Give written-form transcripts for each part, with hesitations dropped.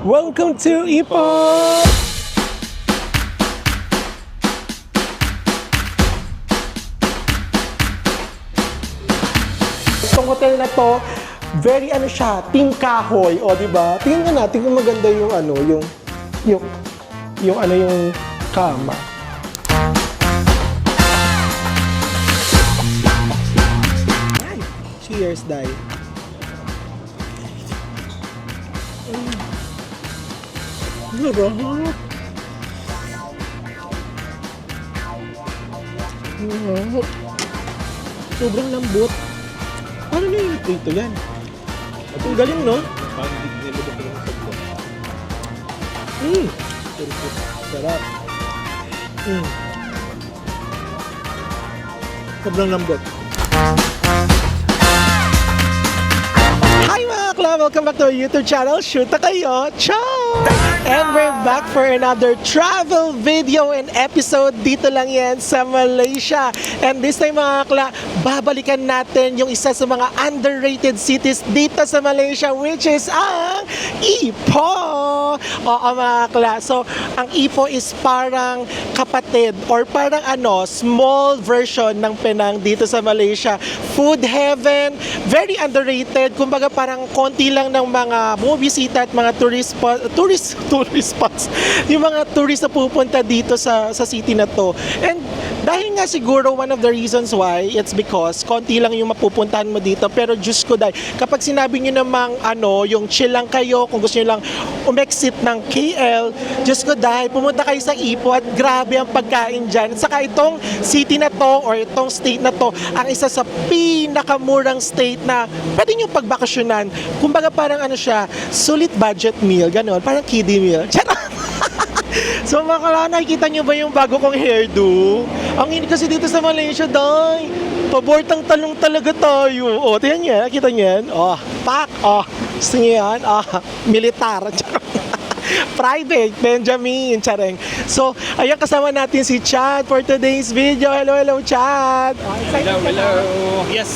Welcome to Ipoh! Itong hotel na to, very ano siya, team kahoy, o di ba? Tingnan natin kung maganda yung ano, yung kama. Ay, cheers, Day. Sarap. Sobrang lambot. Paano na yung ito yan? Ang galing, no? Sarap. Sobrang lambot. Hi mga club! Welcome back to our YouTube channel. Shoot na kayo! Ciao! And we're back for another travel video and episode dito lang yan sa Malaysia. And this time mga kla, babalikan natin yung isa sa mga underrated cities dito sa Malaysia, which is ang Ipoh. Oo mga kla. So, ang Ipoh is parang kapatid or parang small version ng Penang dito sa Malaysia. Food heaven, very underrated. Kumbaga parang konti lang ng mga bumibisita at mga tourist spots. Yung mga tourist na pupunta dito sa city na to. And dahil nga siguro one of the reasons why, it's because konti lang yung mapupuntahan mo dito. Pero Diyos ko dahil, kapag sinabi nyo namang yung chill lang kayo, kung gusto nyo lang umexit ng KL, Diyos ko dahil, pumunta kayo sa Ipoh at grabe ang pagkain dyan. At saka itong city na to or itong state na to, ang isa sa pinakamurang state na pwede nyo pagbakasyonan. Kumbaga parang siya, sulit budget meal, gano'n, parang kiddie meal. So mga kala, nakikita nyo ba yung bago kong hairdo? Ang init kasi dito sa Malaysia, day. Pabortang talong talaga tayo. O, tingnan nyo, nakita nyo yan? O, pak, o, gusto nyo yan? O, militar. Private, Benjamin, chareng. So, ayan, kasama natin si Chad for today's video. Hello, Chad. Hello. Yes,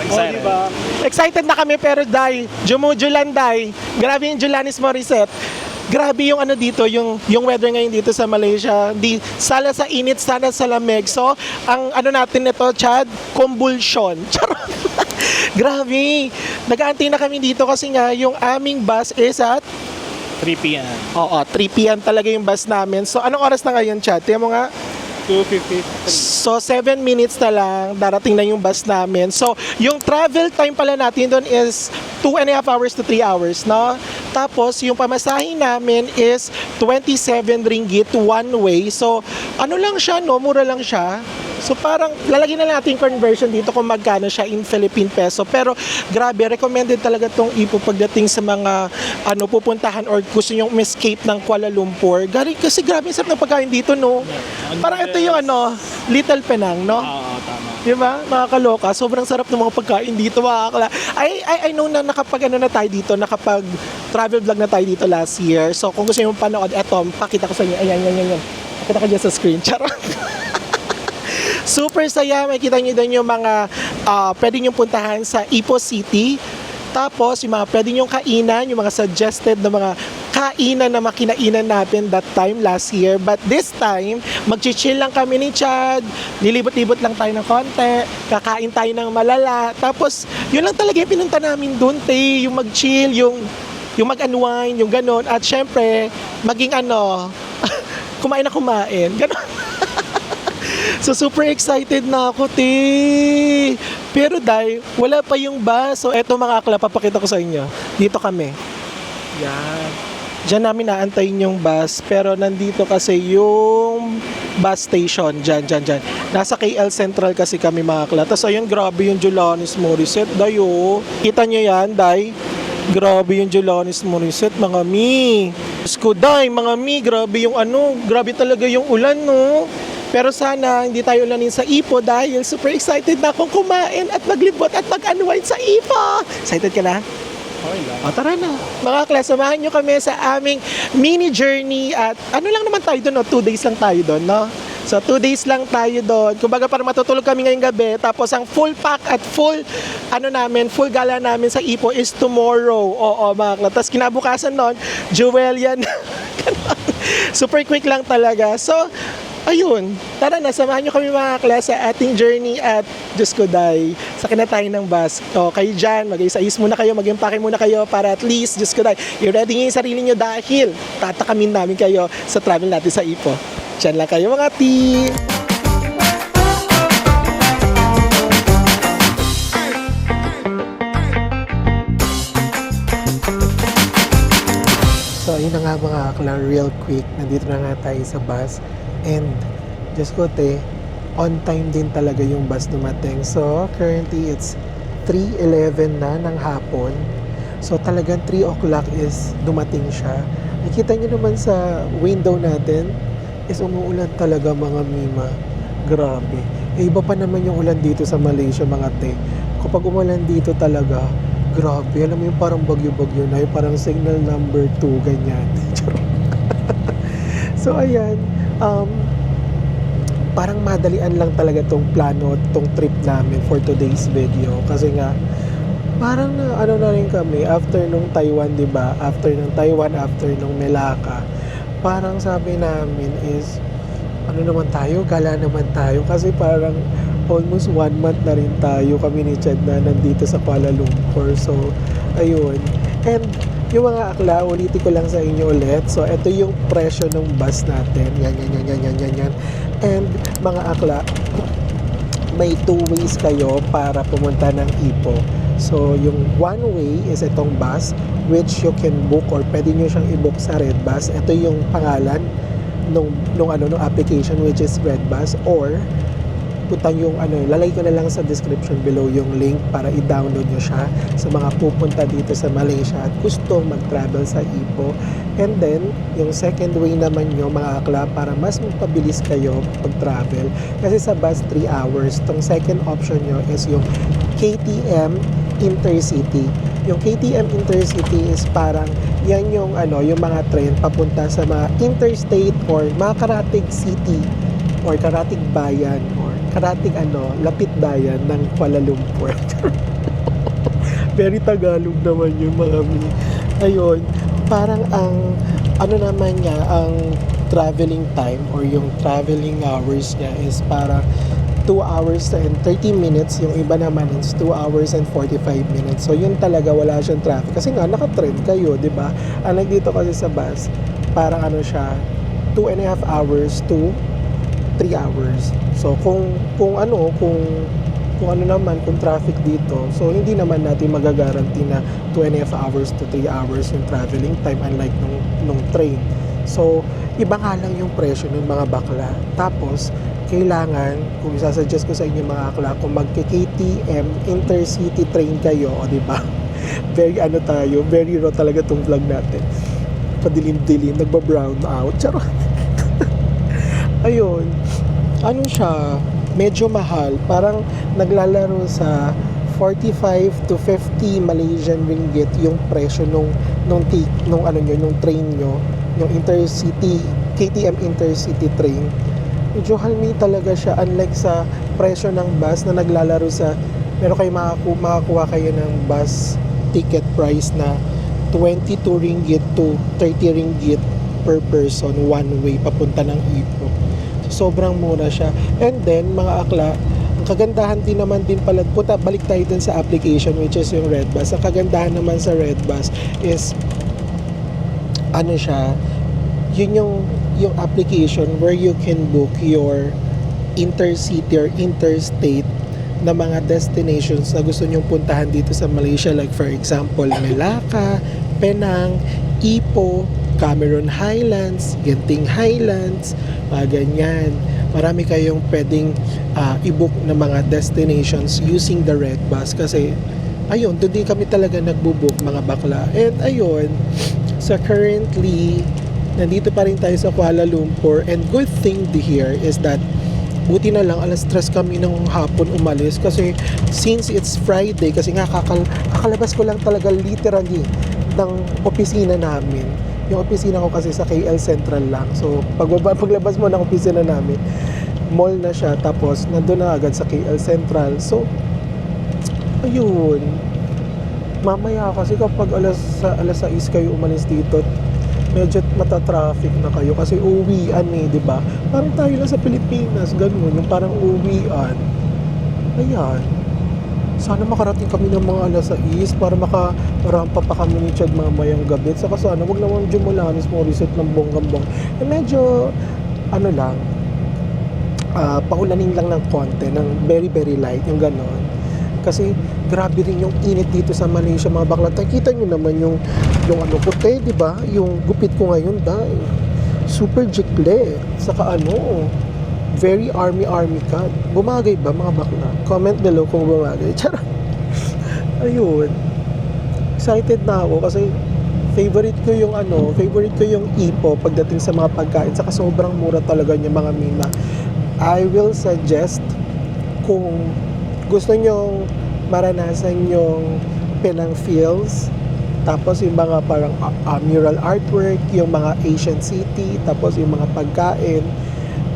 excited. Diba? Excited na kami pero day, jumujulan day. Grabe yung Julanis Morissette. Grabe yung dito, yung weather ngayon dito sa Malaysia. Sala sa init, sana sa lamig. So, ang natin nito, Chad, convulsion. Charot. Grabe. Nag-aantay na kami dito kasi nga yung aming bus is at 3 p.m. Oo, 3 p.m. talaga yung bus namin. So, anong oras na ngayon, Chad? Tingnan mo nga. 2:53. So, 7 minutes na lang, darating na yung bus namin. So, yung travel time pala natin doon is 2.5 hours to 3 hours, no? Tapos, yung pamasahin namin is 27 ringgit one way. So, lang siya, no? Mura lang siya. So, parang lalagyan na natin conversion dito kung magkano siya in Philippine peso. Pero, grabe, recommended talaga tong Ipoh pagdating sa mga pupuntahan or gusto nyong escape ng Kuala Lumpur. Kasi grabe, sarap ng pagkain dito, no? Parang ito yung Little Penang, no? Oo, tama. Diba? Makakaloka. Sobrang sarap ng mga pagkain dito, makakala. I know na nakapag na tayo dito, nakapag travel vlog na tayo dito last year. So, kung gusto nyo panood, eto, pakita ko sa inyo. Ayan. Pakita ko dyan sa screen. Charot. Super saya. Makikita nyo din yung mga pwede nyo puntahan sa Ipoh City. Tapos, yung mga pwede nyong kainan, yung mga suggested na mga kainan na makinainan natin that time last year. But this time, mag-chill lang kami ni Chad, lilibot-libot lang tayo ng konti, kakain tayo ng malala. Tapos, yun lang talaga yung pinunta namin dun, yung mag-chill, yung mag-unwind, yung ganon. At syempre, maging kumain na kumain. Ganon. So, super excited na ako, Pero dahil, wala pa yung bus. So, eto mga akla, papakita ko sa inyo. Dito kami. Yan. Diyan namin naantayin yung bus. Pero nandito kasi yung bus station. Diyan. Nasa KL Central kasi kami mga akla. Tapos ayun, grabe yung Julanis Morissette. Dayo. Kita nyo yan, Day? Grabe yung Julanis Morissette, mga mi. Skuday, mga mi. Grabe yung grabe talaga yung ulan, no? Pero sana hindi tayo ulanin sa Ipoh dahil super excited na akong kumain at maglibot at mag-unwind sa Ipoh. Excited ka na? Okay lang. O tara na. Mga class, samahan nyo kami sa aming mini journey at lang naman tayo doon, 2 days lang tayo doon, no? So 2 days lang tayo doon. Kumbaga para matutulog kami ngayong gabi. Tapos ang full pack at full full gala namin sa Ipo is tomorrow. Oo, mga akla. Tapos kinabukasan noon, Jewel yan. Super quick lang talaga. So, ayun, tara na, samahan nyo kami mga akla sa ating journey at Diyos ko day, sakay na tayo ng bus. O, kayo dyan, mag-isais muna kayo, mag-impake muna kayo para at least, Diyos ko day, i-ready nyo yung sarili nyo dahil tatakamin namin kayo sa travel natin sa Ipo. Diyan lang kayo mga team! So, yun na nga mga akla, real quick. Nandito na nga tayo sa bus. And, Diyos ko te, on time din talaga yung bus dumating. So, currently it's 3:11 na ng hapon. So, talagang 3 o'clock is dumating siya. Nakita nyo naman sa window natin, is umuulan talaga mga mima. Grabe. Eh, iba pa naman yung ulan dito sa Malaysia mga te. Kapag umulan dito talaga, grabe, alam mo yung parang bagyo-bagyo na, yung parang signal number 2, ganyan. So, ayan, parang madalian lang talaga tong plano, tong trip namin for today's video. Kasi nga, parang ano na rin kami, after nung Taiwan, di ba? After nung Taiwan, after nung Melaka, parang sabi namin is, ano naman tayo, gala naman tayo. Kasi parang, almost 1 month na rin tayo kami ni Chad na nandito sa Kuala Lumpur. So, ayun. And yung mga akla, ulitin ko lang sa inyo ulit. So, ito yung presyo ng bus natin. Yan. And mga akla, may 2 ways kayo para pumunta ng Ipo. So, yung one way is itong bus, which you can book or pwede nyo siyang i-book sa Redbus. Ito yung pangalan nung application, which is Redbus. Or, lalagay ko na lang sa description below yung link para i-download nyo siya sa mga pupunta dito sa Malaysia at gusto mag-travel sa Ipo. And then, yung second way naman nyo mga akla para mas magpabilis kayo pag-travel. Kasi sa bus 3 hours, tong second option nyo is yung KTM Intercity. Yung KTM Intercity is parang yan yung mga train papunta sa mga interstate or mga karatig city or karatig bayan or karating lapit bayan ng Kuala Lumpur. Very Tagalog naman yung mga ayun, parang ang naman niya, ang traveling time or yung traveling hours niya is parang 2 hours and 30 minutes. Yung iba naman is 2 hours and 45 minutes. So yun talaga, wala siyang traffic. Kasi nga, nakatrend kayo, di ba? Unlike dito kasi sa bus, parang siya, 2.5 hours to 3 hours. So kung traffic dito, so hindi naman natin magagaranti na 2.5 hours to 3 hours yung traveling time unlike nung train. So iba nga lang yung presyo ng mga bakla. Tapos kailangan, kung isasuggest ko sa inyo mga akla, kung magki-KTM Intercity train kayo, o di ba? Very very raw talaga tong vlog natin. Padilim-dilim, nagba-brown out. Charot. Ayun, siya, medyo mahal. Parang naglalaro sa 45 to 50 Malaysian ringgit yung presyo nung train nyo, yung Intercity, KTM Intercity train. Medyo halmi talaga siya, unlike sa presyo ng bus na naglalaro sa, meron kayo makakuha kayo ng bus ticket price na 22 ringgit to 30 ringgit per person one way papunta ng Ipo. Sobrang mura siya. And then, mga akla, ang kagandahan din naman din pala, balik tayo din sa application which is yung Redbus. Ang kagandahan naman sa Redbus is, siya, yun yung application where you can book your intercity or interstate na mga destinations na gusto nyong puntahan dito sa Malaysia. Like for example, Melaka, Penang, Ipo, Cameron Highlands, Genting Highlands, mga ganyan. Marami kayong pwedeng i-book na mga destinations using the Redbus kasi ayun, doon din kami talaga nagbo-book mga bakla. And ayun, so currently nandito pa rin tayo sa Kuala Lumpur, and good thing here is that buti na lang 3:00 kami ng hapon umalis kasi since it's Friday, kasi nga kakalabas ko lang talaga literally ng opisina namin. Yung opisina ko kasi sa KL Central lang. So, paglabas mo ng opisina namin, mall na siya, tapos nandun na agad sa KL Central. So, ayun. Mamaya kasi kapag alas 6 kayo umalis dito, medyo matatraffic na kayo kasi uwian di ba? Parang tayo lang sa Pilipinas, ganun, yung parang uwian. Ayan. Sana makarating kami ng mga alas 6 para makarampa pa kami ni Chad mamayang gabi. Saka sana wag naman jumulanis mo reset ng bonggang-bong. Medyo, lang, paulanin lang ng konti, ng very very light, yung ganon. Kasi grabe rin yung init dito sa Malaysia, mga bakla. Kita nyo naman yung puti, di ba? Yung gupit ko ngayon, dahil super jikle. Saka very army cut. Bumagay ba mga bakla? Comment below kung bumagay. Charot. Ayun. Excited na ako kasi favorite ko yung Ipo pagdating sa mga pagkain. Saka sobrang mura talaga niya, mga Mima. I will suggest, kung gusto nyong maranasan yung Penang feels, tapos yung mga parang mural artwork, yung mga Asian city, tapos yung mga pagkain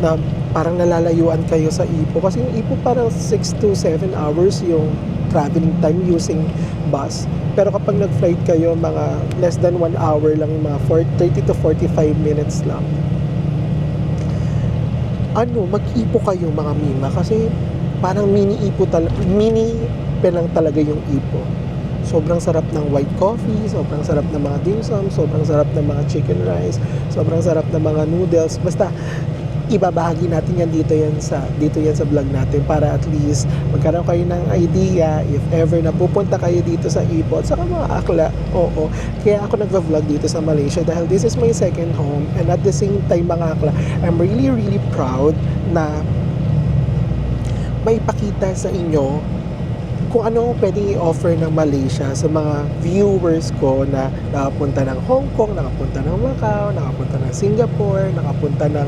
na parang nalalayuan kayo sa Ipo. Kasi yung Ipo parang 6 to 7 hours yung traveling time using bus. Pero kapag nag-flight kayo, mga less than 1 hour lang, yung mga 30 to 45 minutes lang. Mag-Ipo kayo mga Mima, kasi parang mini Penang talaga yung Ipo. Sobrang sarap ng white coffee, sobrang sarap ng mga dim sum, sobrang sarap ng mga chicken rice, sobrang sarap ng mga noodles. Basta ibabahagi natin yan dito yan sa vlog natin, para at least magkaroon kayo ng idea if ever na pupunta kayo dito sa Ipo. At saka mga akla, kaya ako nagva-vlog dito sa Malaysia dahil this is my second home, and at the same time mga akla, I'm really really proud na maipakita sa inyo kung ano pwedeng i-offer ng Malaysia sa mga viewers ko na nakapunta ng Hong Kong, nakapunta ng Macau, nakapunta ng Singapore, nakapunta ng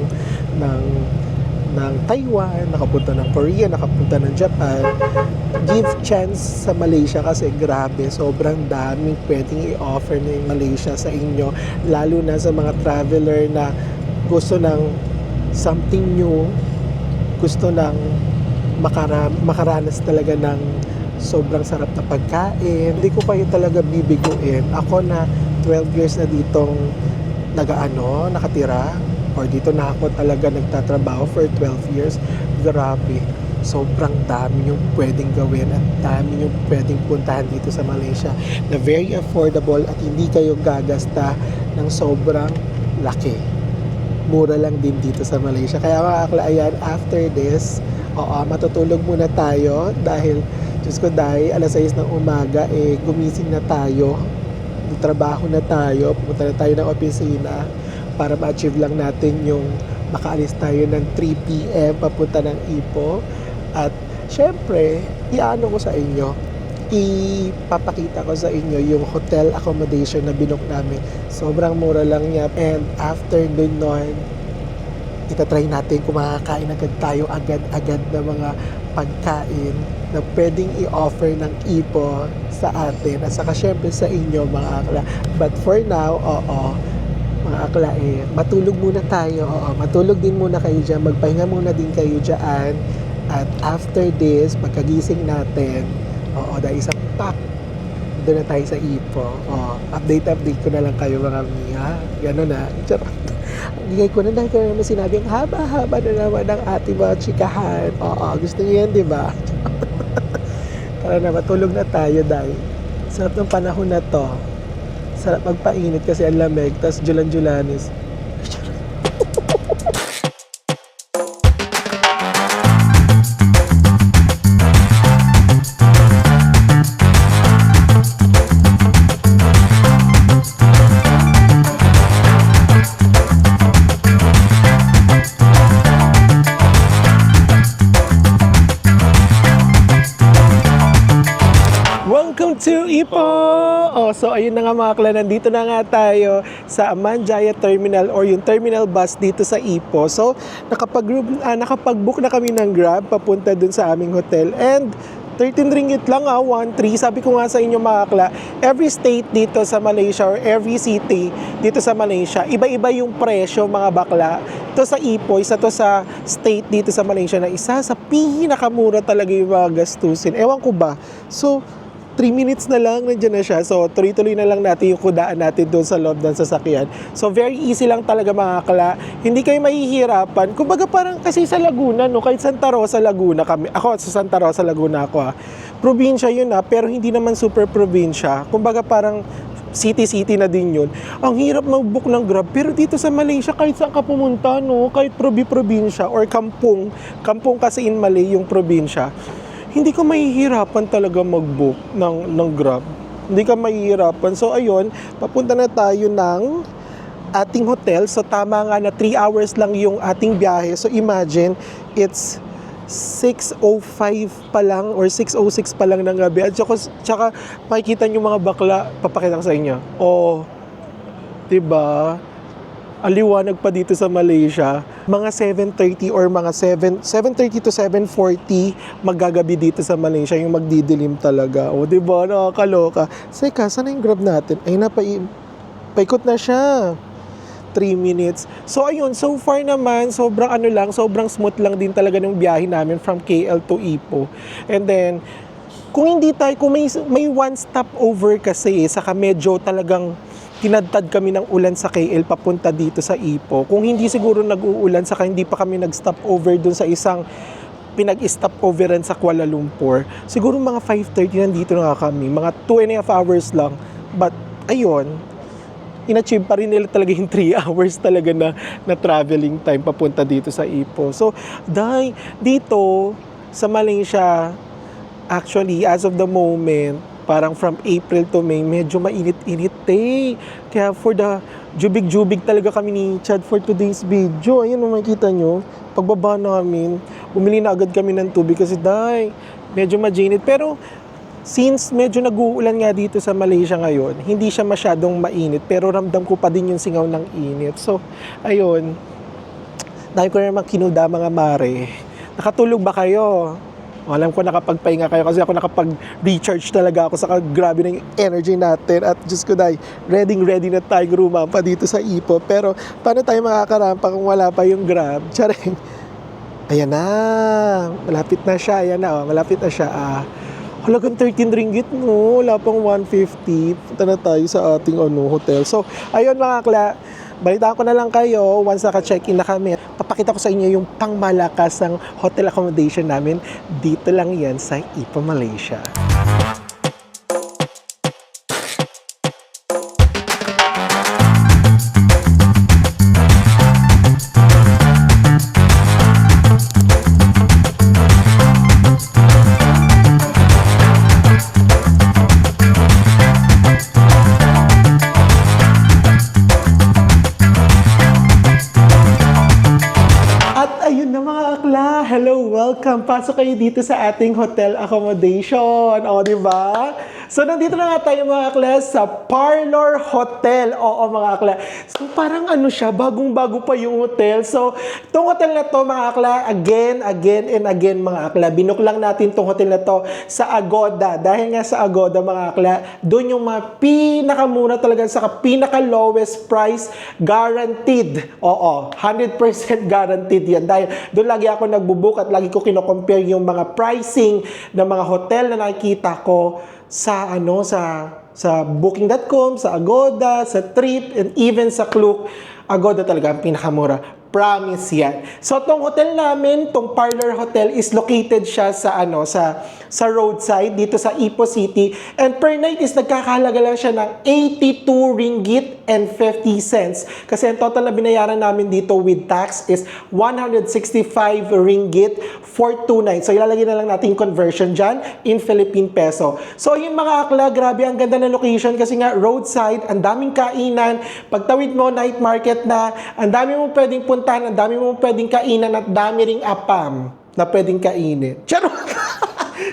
Taiwan, nakapunta ng Korea, nakapunta ng Japan. Give chance sa Malaysia kasi grabe, sobrang daming pwedeng i-offer ng Malaysia sa inyo, lalo na sa mga traveler na gusto ng something new, gusto ng makaranas talaga ng sobrang sarap na pagkain. Hindi ko kayo talaga bibiguin. Ako na 12 years na ditong nakatira, or dito na ako talaga nagtatrabaho for 12 years. Grabe, sobrang dami yung pwedeng gawin at dami yung pwedeng puntahan dito sa Malaysia na very affordable at hindi kayo gagasta ng sobrang laki. Mura lang din dito sa Malaysia. Kaya mga akla, ayan, after this, matutulog muna tayo dahil dahil alas 6 ng umaga, gumising na tayo, trabaho na tayo, pumunta na tayo ng opisina para ma-achieve lang natin yung makaalis tayo ng 3 PM papunta ng Ipo. At syempre, iano ko sa inyo, ipapakita ko sa inyo yung hotel accommodation na binook namin. Sobrang mura lang niya, and after nun, itatry natin kung makakain agad tayo agad-agad na mga pagkain na pwedeng i-offer ng Ipo sa atin at saka syempre sa inyo mga akla. But for now, mga akla, matulog muna tayo. Matulog din muna kayo dyan, magpahinga muna din kayo dyan, at after this, pagkagising natin, dahil isang pack, doon na tayo sa Ipo. Update ko na lang kayo mga miha. Gano'n na. Bigay ko na dahil ko naman sinabing haba-haba na naman ang ating mga chikahan. Gusto niyo yan, di ba? Tara na, matulog na tayo dahil sarap ng panahon na to. Sarap magpainit kasi ang lamig, tas julan-julanis. To Ipo! So ayun na nga mga akla, nandito na nga tayo sa Manjaya Terminal or yung terminal bus dito sa Ipo. So nakapag-book na kami ng Grab papunta dun sa aming hotel, and 13 ringgit lang 1-3. Sabi ko nga sa inyo mga akla, every state dito sa Malaysia or every city dito sa Malaysia, iba-iba yung presyo mga bakla. to sa Ipoh, isa to sa state dito sa Malaysia na isa sa pinakamura talaga yung mga gastusin. Ewan ko ba? So, 3 minutes na lang, nandiyan na siya. So, tuloy-tuloy na lang natin yung kudaan natin doon sa loob ng sasakyan. So, very easy lang talaga mga akla. Hindi kayo mahihirapan. Kumbaga parang kasi sa Laguna, no? Kahit Santa Rosa, Laguna kami. Ako, sa Santa Rosa, Laguna ako, probinsya yun, pero hindi naman super probinsya. Kumbaga parang city-city na din yun. Ang hirap mag-book ng Grab. Pero dito sa Malaysia, kahit saan ka pumunta, no? Kahit probinsya or kampung. Kampung kasi in Malay yung probinsya. Hindi ka mahihirapan talaga mag-book ng Grab. Hindi ka mahihirapan. So, ayun, papunta na tayo ng ating hotel. So, tama nga na 3 hours lang yung ating biyahe. So, imagine, it's 6:05 pa lang or 6:06 pa lang ng gabi. At tsaka makikita nyo mga bakla, papakita ko sa inyo. Oh, diba? Aliwanag pa dito sa Malaysia. Mga 7:30 or mga 7:30 to 7:40 maggagabi dito sa Malaysia yung magdidilim talaga. O, diba? Nakakaloka. Seka, saan na yung Grab natin? Ay, paikot na siya. 3 minutes. So, ayun. So far naman, sobrang smooth lang din talaga ng biyahe namin from KL to Ipoh. And then, kung may one stop over kasi, saka medyo talagang tinadtad kami ng ulan sa KL papunta dito sa Ipoh. Kung hindi siguro nag-uulan, saka hindi pa kami nag-stop over dun sa isang pinag-stop overan sa Kuala Lumpur. Siguro mga 5:30 nandito na kami. Mga 2.5 hours lang. But, ayun, in-achieve pa rin nila talaga yung 3 hours talaga na traveling time papunta dito sa Ipoh. So, dito sa Malaysia, actually, as of the moment, parang from April to May, medyo mainit-init Kaya for the jubig-jubig talaga kami ni Chad for today's video. Ayun, makikita nyo, pagbaba namin, bumili na agad kami ng tubig kasi medyo majinit. Pero, since medyo nag-uulan nga dito sa Malaysia ngayon, hindi siya masyadong mainit, pero ramdam ko pa din yung singaw ng init. So, ayun, dahil ko naman kinuda mga mare. Nakatulog ba kayo? Alam ko nakapagpahinga kayo kasi ako nakapag-recharge talaga ako sa grabe ng energy natin at Diyos ko ready na tayong rumampa dito sa Ipoh. Pero paano tayo makakarampa kung wala pa yung Grab? Charing. Ayan na. Malapit na siya. Ayan na. Malapit na siya. Halagang 13 ringgit, no? Wala pang 150. Punta na tayo sa ating hotel. So, ayun mga akla. Balitaan ko na lang kayo once naka-check-in na kami. Papakita ko sa inyo yung pangmalakas ng hotel accommodation namin. Dito lang yan sa Ipoh, Malaysia. Hello, welcome. Pasok kayo dito sa ating hotel accommodation. O, di ba? So, nandito na nga tayo mga akla sa Parlor Hotel. Oo, mga akla. So, parang siya, bagong-bago pa yung hotel. So, itong hotel na to, mga akla, again and again, mga akla. Binook lang natin itong hotel na to sa Agoda. Dahil nga sa Agoda, mga akla, doon yung mga pinakamura talaga, sa pinaka-lowest price, guaranteed. Oo, 100% guaranteed yan. Dahil doon lagi ako nagbubook at lagi ko kino-compare yung mga pricing ng mga hotel na nakikita ko sa sa booking.com, sa Agoda, sa Trip, and even sa Klook. Agoda talaga ang pinakamura. Promise yan. So, tong hotel namin, tong Parlor Hotel is located siya sa roadside dito sa Ipoh City. And per night is nagkakahalaga lang siya ng 82 ringgit and 50 cents. Kasi ang total na binayaran namin dito with tax is 165 ringgit for 2 nights. So, ilalagay na lang natin conversion dyan in Philippine peso. So, yun mga akla, grabe ang ganda ng location kasi nga roadside, ang daming kainan. Pagtawid mo, night market na, ang dami mo pwedeng puntahan, ang dami mo pwedeng kainan at dami ring apam na pwedeng kainin. Charot!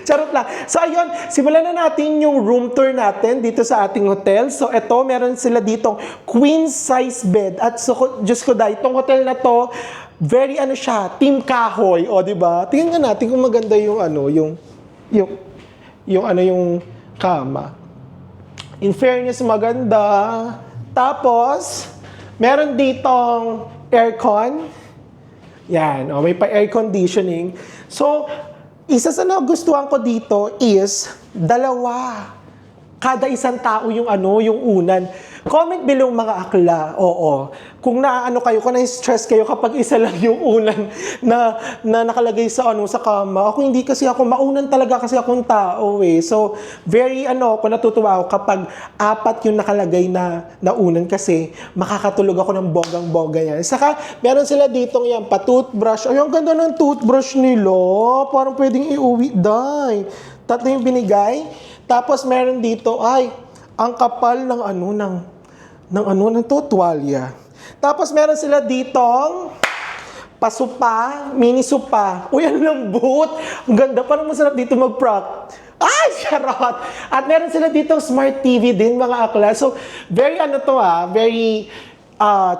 Charot lang. So, ayun, simulan na natin yung room tour natin dito sa ating hotel. So, eto, meron sila ditong queen size bed. At so, Diyos ko itong hotel na to, very siya, team kahoy. O, diba? Tingnan nga natin kung maganda yung yung kama. In fairness, maganda. Tapos, meron ditong aircon. Yan, may pa-air conditioning. So, isa sa nagustuhan ko dito is dalawa. Kada isang tao yung yung unan. Comment below mga akla. Oo. Kung naano kayo, kung na-stress kayo kapag isa lang yung unan na nakalagay sa sa kama. Ako hindi kasi ako maunan talaga kasi akong tao eh. So, very kung natutuwa ako kapag apat yung nakalagay na unan kasi makakatulog ako ng bonggang-bongga yan. Saka, meron sila ditong yan, pa-toothbrush. Ay, ang ganda ng toothbrush nila. Parang pwedeng iuwi, day. Tatlo yung binigay. Tapos meron dito, ang kapal ng ng tuwalya. Tapos meron sila ditong pasupa, mini supa. Uy, ang lambot. Ang ganda, parang masarap dito mag-prank. Ay, charot! At meron sila ditong smart TV din, mga akla. So, very very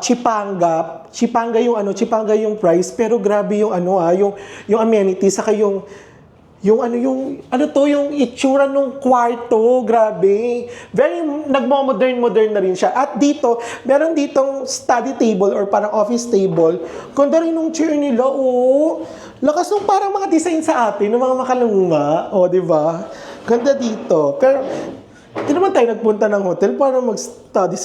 chipanga. Chipanga chipanga yung price, pero grabe yung yung amenities, saka yung itsura nung kwarto, grabe. Very nagmo-modern na rin siya. At dito, meron ditong study table or parang office table. Ganda rin nung chair nila, lakas nung parang mga design sa atin, ng mga makaluma, di ba? Ganda dito. Pero, hindi naman tayo nagpunta ng hotel para mag-study.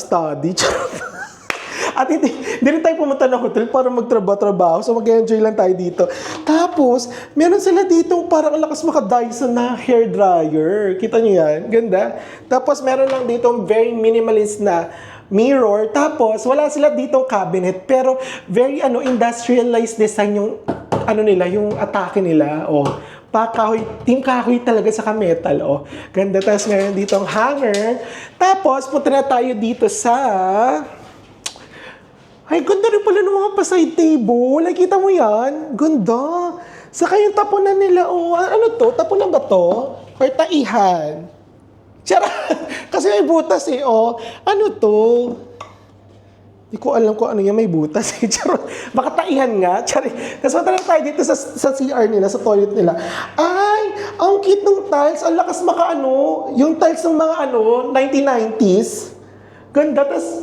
At hindi rin tayo pumunta ng hotel para magtrabaho. So, mag-enjoy lang tayo dito. Tapos, meron sila ditong parang lakas maka-Dyson na hair dryer. Kita nyo yan? Ganda. Tapos, meron lang ditong very minimalist na mirror. Tapos, wala sila ditong cabinet. Pero, very industrialized design yung yung atake nila. Team kahoy talaga sa metal. Ganda. Tapos, meron ditong hanger. Tapos, punta na tayo dito sa... Ay, ganda rin pala ng mga pa-side table. Nakita mo yan? Ganda. Saka yung tapunan nila, ano to? Tapunan ba to? Or taihan? Charot! Kasi may butas Ano to? Hindi ko alam kung ano yung may butas Charot. Baka taihan nga. Charot. Tapos punta lang tayo dito sa CR nila, sa toilet nila. Ay! Ang cute ng tiles. Ang lakas yung tiles ng mga 1990s. Ganda. Tapos,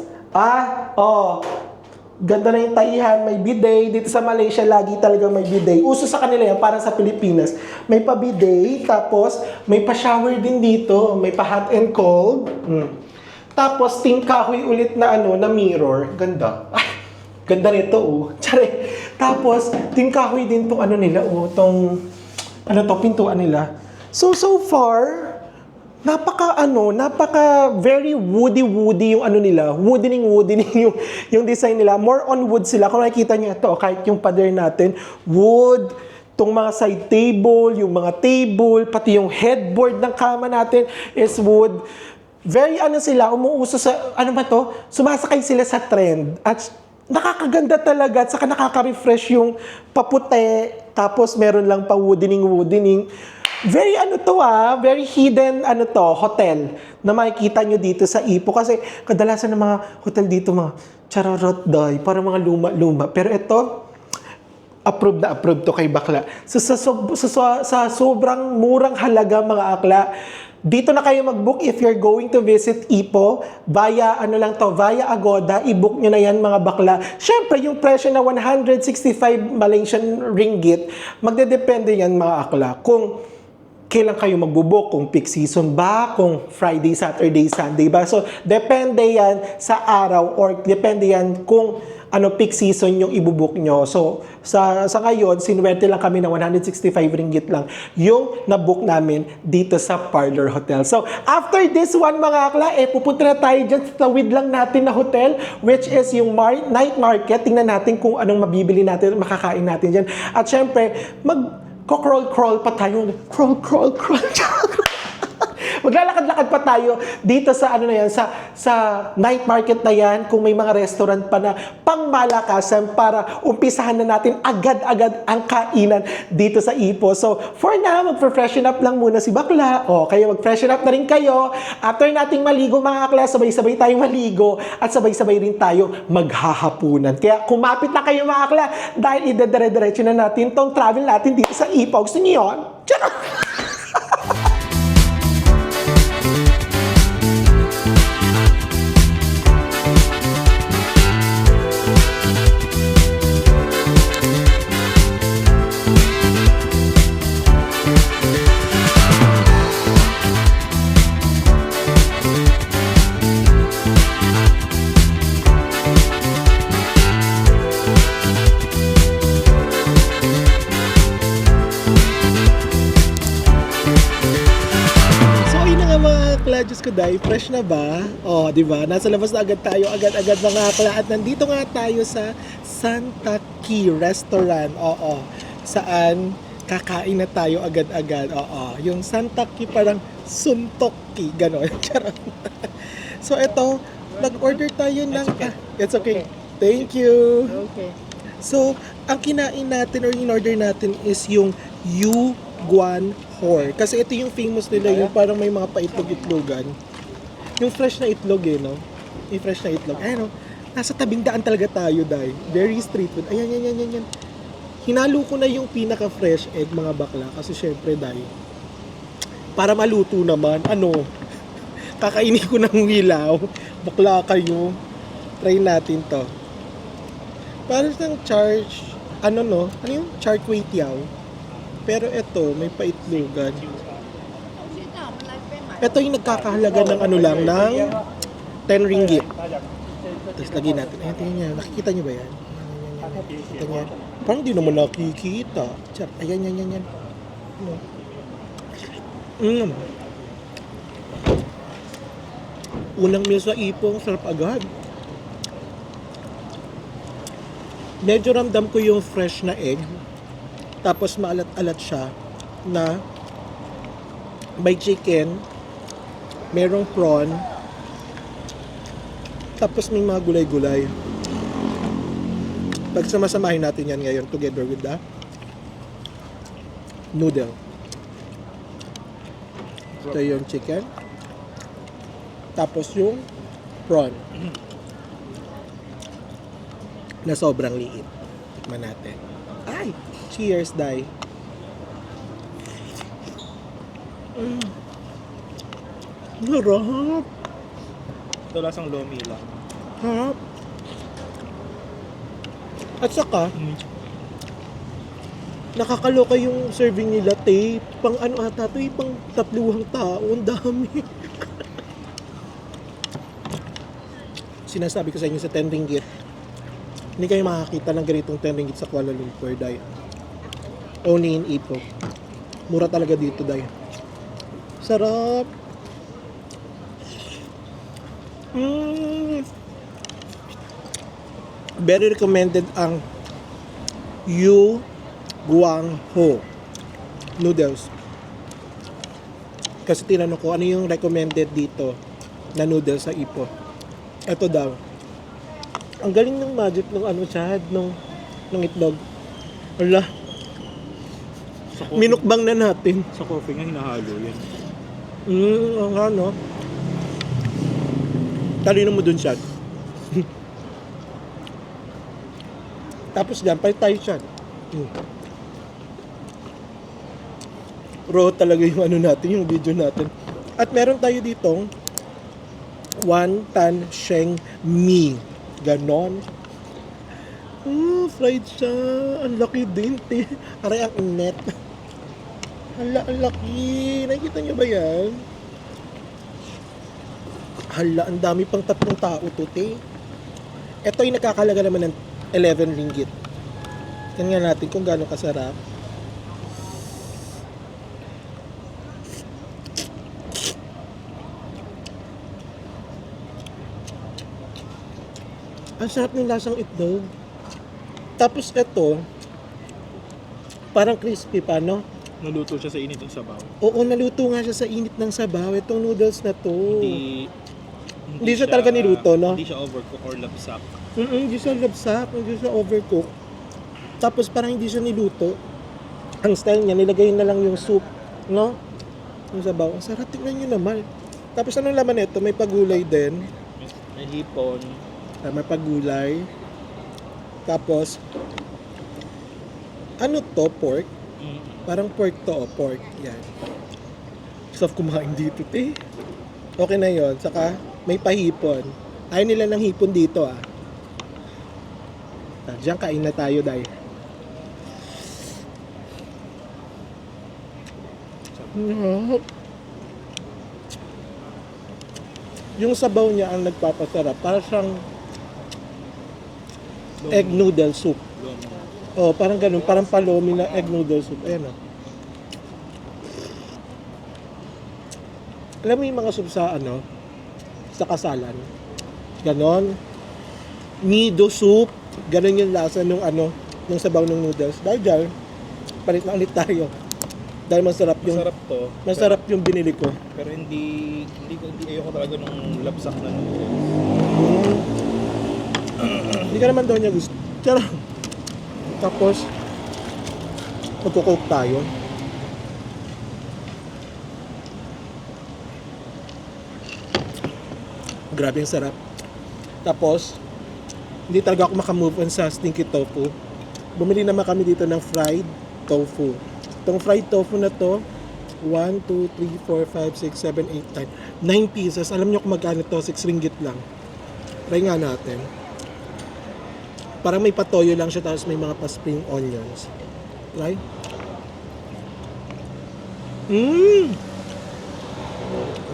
ganda na yung taihan, may bidet. Dito sa Malaysia, lagi talagang may bidet. Uso sa kanila yan, parang sa Pilipinas. May pa-bidet, tapos may pa-shower din dito. May pa-hot and cold. Tapos, team kahoy ulit na na mirror. Ganda. Ay, ganda nito, Tsare. Tapos, team kahoy din tong nila, pintuan nila. So far, napaka very woody yung nila, woodening yung design nila. More on wood sila. Kung nakikita niyo ito, kahit yung pader natin, wood, tong mga side table, yung mga table, pati yung headboard ng kama natin is wood. Very sila, umuuso sa, sumasakay sila sa trend. At nakakaganda talaga, at saka nakaka-refresh yung paputi, tapos meron lang pa woodening. Very very hidden hotel na makikita nyo dito sa Ipoh. Kasi kadalasan ng mga hotel dito, mga chararot day, parang mga luma-luma. Pero ito, approved na approved to kay bakla. So, sa sobrang murang halaga, mga akla, dito na kayo mag-book if you're going to visit Ipoh via via Agoda. I-book nyo na yan, mga bakla. Syempre, yung presyo na 165 Malaysian ringgit, magdedepende yan, mga akla, kung kailan kayo magbo-book, kung peak season ba, kung Friday, Saturday, Sunday ba. So, depende yan sa araw or depende yan kung peak season yung ibubook nyo. So, sa ngayon, sinuwerte lang kami na 165 ringgit lang yung nabook namin dito sa Parlor Hotel. So, after this one, mga akla, pupunta na tayo dyan sa tawid lang natin na hotel, which is yung night market. Tingnan natin kung anong mabibili natin, makakain natin dyan. At syempre, crawl pa tayo. Crawl. Maglalakad-lakad pa tayo dito sa sa night market na yan, kung may mga restaurant pa na pangmalakasan para umpisahan na natin agad-agad ang kainan dito sa Ipoh. So, for now, mag-freshen up lang muna si bakla. Kayo mag-freshen up na rin kayo. After nating maligo, mga akla, sabay-sabay tayong maligo at sabay-sabay rin tayo maghahapunan. Kaya kumapit na kayo, mga akla, dahil idedire-diretso na natin tong travel natin dito sa Ipoh. Gusto niyo yun? Charot! ko, Day. Fresh na ba? Oh, di ba? Nasa labas na agad tayo, agad-agad mga akla. At nandito nga tayo sa Santa Key Restaurant. Oo. Saan kakain na tayo agad-agad. Oo. Yung Santa Key parang Suntok Key. Ganon. Charot. So, ito, nag-order tayo ng... It's okay. Thank you. Okay. So, ang kinain natin or in-order natin is yung Yu Guan Hor. Kasi ito yung famous nila, yung parang may mga paitlog-itlogan. Yung fresh na itlog no? Yung fresh na itlog. Ayan nasa tabing daan talaga tayo, Day. Very street food. Ayan, yan. Hinalo ko na yung pinaka-fresh egg, mga bakla. Kasi syempre, Day, para maluto naman, kakainin ko ng hilaw. Bakla kayo. Try natin to. Parang ng charge, ano yung char kway teow. Pero ito, may paitlogan. Ito yung nagkakahalaga ng ng 10 ringgit. Tapos lagyan natin. Ayan, tingnan niya. Nakikita niyo ba yan? Nakikita niya. Parang di naman nakikita. Char. Ayan. Unang meal sa ipong, sarap agad. Medyo ramdam ko yung fresh na egg. Tapos maalat-alat siya na may chicken, merong prawn, tapos may mga gulay-gulay. Pagsamasamahin natin yan ngayon together with the noodle. Ito yung chicken. Tapos yung prawn na sobrang liit. Tikman natin. Ay! Cheers, Day. Harap. Ito lasang lomi lang. Harap. At saka, nakakaloka yung serving nila, te. Pang ata to, pang 3 tao. Ang dami. Sinasabi ko sa inyo sa 10 ringgit. Hindi kayo makakita ng ganitong 10 ringgit sa Kuala Lumpur, Day. Only in Ipoh. Mura talaga dito, Day. Sarap. Very recommended ang Yu Guang Ho noodles. Kasi tinanong ko ano yung recommended dito na noodles sa Ipoh. Ito daw. Ang galing ng magic ng Chad, ng itlog. Ala. Minukbang na natin. Sa coffee nga hinahalo yan. Talino mo dun, Chad. Tapos dyan, palit tayo, Chad. Raw talaga yung natin, yung video natin. At meron tayo ditong Wantan Sheng Mi. Ganon. Fried siya. Ang laki din, te. Aray, ang net. Ang laki. Nakikita nyo ba yan? Hala, ang dami pang 3 tao to, te. Ito yung nakakalaga naman ng 11 ringgit. Tingnan natin kung gaano kasarap. Ang sarap ng lasang itlog. Tapos ito, parang crispy pa, no? Naluto siya sa init ng sabaw. Oo, naluto nga siya sa init ng sabaw. Itong noodles na to. Hindi siya talaga niluto, no? Hindi siya overcook or lapsak. Hindi siya labsak, hindi siya overcook. Tapos parang hindi siya niluto. Ang style niya, nilagay na lang yung soup, no? Yung sabaw. Ang sarap, tingnan nyo naman. Tapos anong laman nito? May pagulay din. May hipon. May pagulay. Tapos, ano to? Pork? Parang pork to, pork. Yan. Sarap kumain dito, te. Okay na yon. Saka, may pahipon. Ayaw nila ng hipon dito, Diyan, kain na tayo, Day. Yung sabaw niya ang nagpapasarap. Para siyang egg noodle soup. Oh, parang ganun. Parang palomi na egg noodle soup. Ayan, Alam mo yung mga soup sa ano, sa kasalan. Ganon. Nido soup. Ganon yung lasa nung ano, nung sabaw ng noodles. Dahil dyan, palit na ulit tayo. Dahil masarap yung Masarap to. masarap yung binili ko. Pero hindi ayoko talaga nung lapsak na noodles. Hindi ka naman daw niya gusto. Charot. Tapos, magkukoke tayo. Grabe yung sarap. Tapos, hindi talaga ako makamove on sa stinky tofu. Bumili naman kami dito ng fried tofu. Itong fried tofu na to, 1, 2, 3, 4, 5, 6, 7, 8, 9. 9 pieces. Alam niyo kung magkano to? 6 ringgit lang. Try nga natin. Parang may patoyo lang siya tapos may mga pa-spring onions. Try.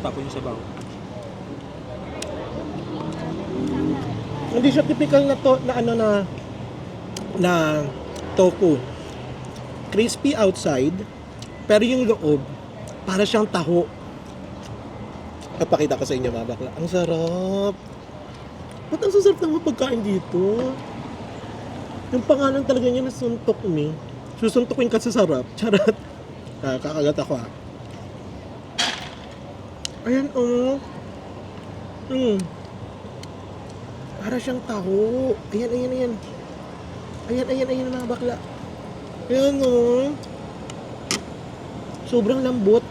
Tapos yung sabaw. Hindi siya typical na to na ano na tofu. Crispy outside, pero yung loob para siyang taho. Papakita ko sa inyo mga bakla. Ang sarap. Ba't ang sasarap ng mga pagkain dito? Yung pangalan talaga niya na suntok me. Susuntukin ka sa sarap. Charot. Kakagat ako ha. Ayan oh. Para siyang taho. Ayan. Ayan mga bakla. Ayan oh. Sobrang lambot.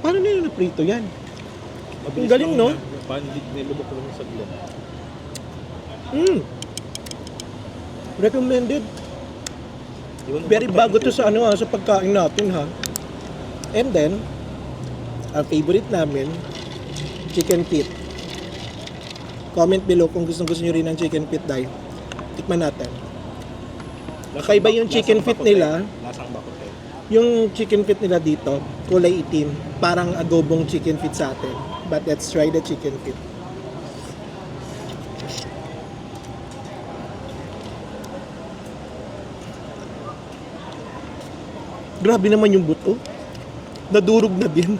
Paano nila naprito yan? Ang galing, no? Pandit, nilubok ko lang sa gulong. Recommended. Very bago to sa ano sa pagkain natin ha. And then, our favorite namin, chicken feet. Comment below kung gusto nyo rin ng chicken feet dahil tikman natin. Kakaiba yung chicken feet nila. Lasang bakote. Yung chicken feet nila dito, kulay itim. Parang adobong chicken feet sa atin. But let's try the chicken feet. Grabe naman yung buto. Nadurog na din.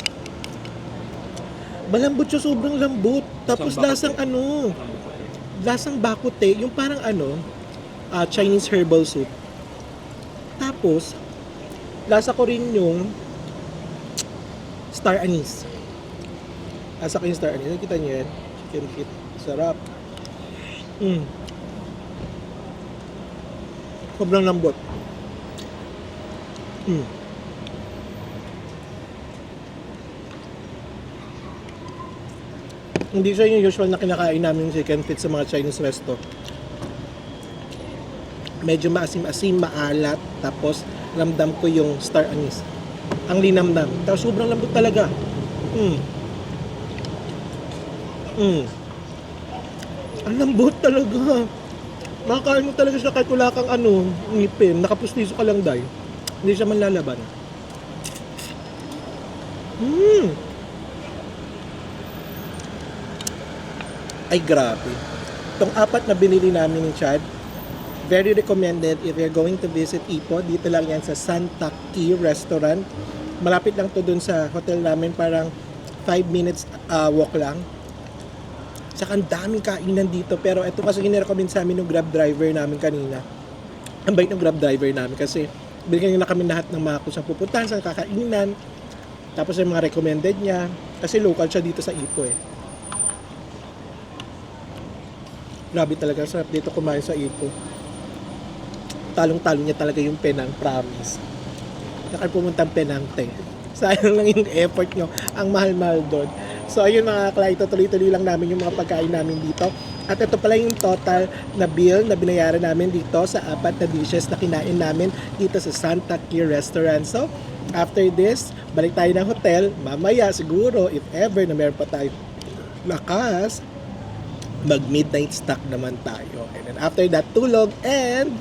Malambot siya, sobrang lambot. Tapos lasang ano, lasang bakote, yung parang ano, Chinese herbal soup. Tapos, lasa ko rin yung star anise. Lasa ko yung star anise. Nakita niyo yan? Chicken feet. Sarap. Sobrang lambot. Hindi siya yung usual na kinakain namin yung chicken feet sa mga Chinese resto. Medyo maasim-asim, maalat, tapos ramdam ko yung star anise. Ang linamnam. Tapos sobrang lambot talaga. Ang lambot talaga. Makakain mo talaga siya kahit wala kang ano, ngipin. Nakapustiso ka lang dahil. Hindi siya manlalaban. Ay grabe. Itong apat na binili namin ni Chad, very recommended if you're going to visit Ipoh. Dito lang yan sa Santa Key Restaurant. Malapit lang to dun sa hotel namin, parang 5 minutes walk lang. Saka ang daming kainan dito. Pero ito kasi ginirecommend sa amin ng Grab driver namin kanina. Ang bait ng Grab driver namin kasi binigyan na kami lahat ng mga kusang pupuntahan sa kakainan. Tapos yung mga recommended niya. Kasi local siya dito sa Ipoh eh. Grabe talaga, sarap dito kumain sa Ipoh. Talong-talo niya talaga yung Penang, promise. Saka pumuntang Penang, te. Sayang lang yung effort nyo. Ang mahal-mahal doon. So ayun mga kakla, ito tuloy-tuloy lang namin yung mga pagkain namin dito. At ito pala yung total na bill na binayaran namin dito sa apat na dishes na kinain namin dito sa Santa Key Restaurant. So after this, balik tayo ng hotel. Mamaya siguro, if ever na meron pa tayo lakas, mag-midnight snack naman tayo. And then after that, tulog and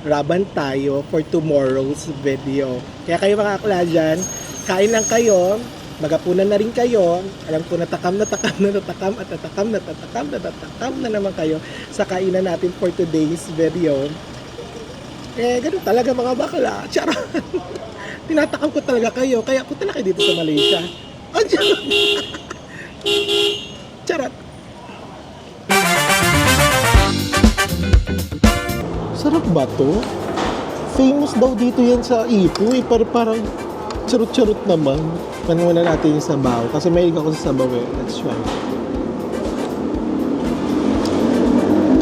raban tayo for tomorrow's video. Kaya kayo mga akla dyan, kain lang kayo, magapunan na rin kayo. Alam ko natakam na naman kayo sa kainan natin for today's video. Eh, ganun talaga mga bakla. Charot! Tinatakam ko talaga kayo. Kaya punta na kayo dito sa Malaysia. Charot. Sarap ba to? Famous daw dito yan sa Ipo eh. Parang charot-charot naman. Panuhin na natin yung sabaw. Kasi mahilig ako sa sabaw eh. Let's try.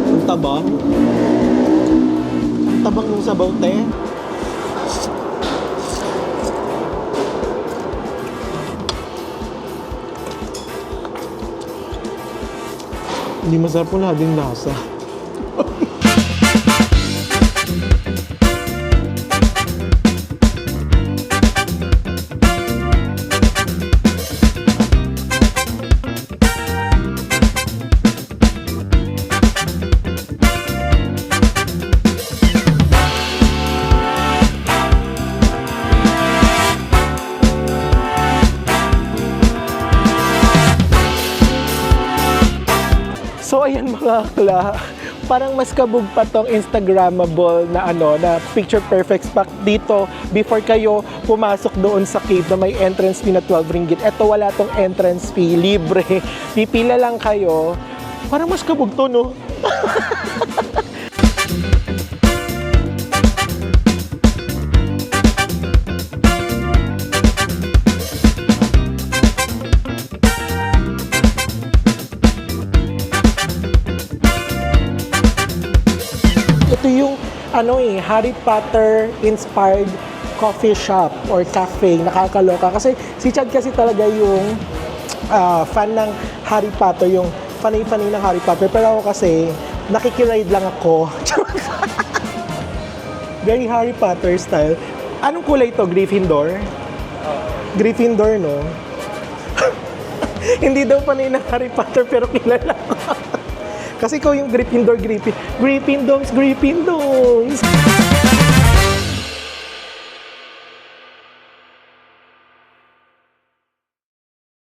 Ang tabang. Ang tabang ng sabaw, te. Hindi masarap po lahat yung lasa. So ayan mga akla, parang mas kabog pa tong Instagrammable na na picture perfect spot dito before kayo pumasok doon sa cave na may entrance fee na 12 ringgit. Eto wala tong entrance fee, libre. Pipila lang kayo. Parang mas kabog to, no? Ito yung Harry Potter inspired coffee shop or cafe. Nakakaloka kasi si Chad kasi talaga yung fan ng Harry Potter, yung funny-funny ng Harry Potter. Pero ako kasi nakikiride lang ako. Very Harry Potter style. Anong kulay to? Gryffindor? Gryffindor, no? Hindi daw panay ng Harry Potter pero kilala ko. Kasi ikaw yung Gryffindor. Gryffindors.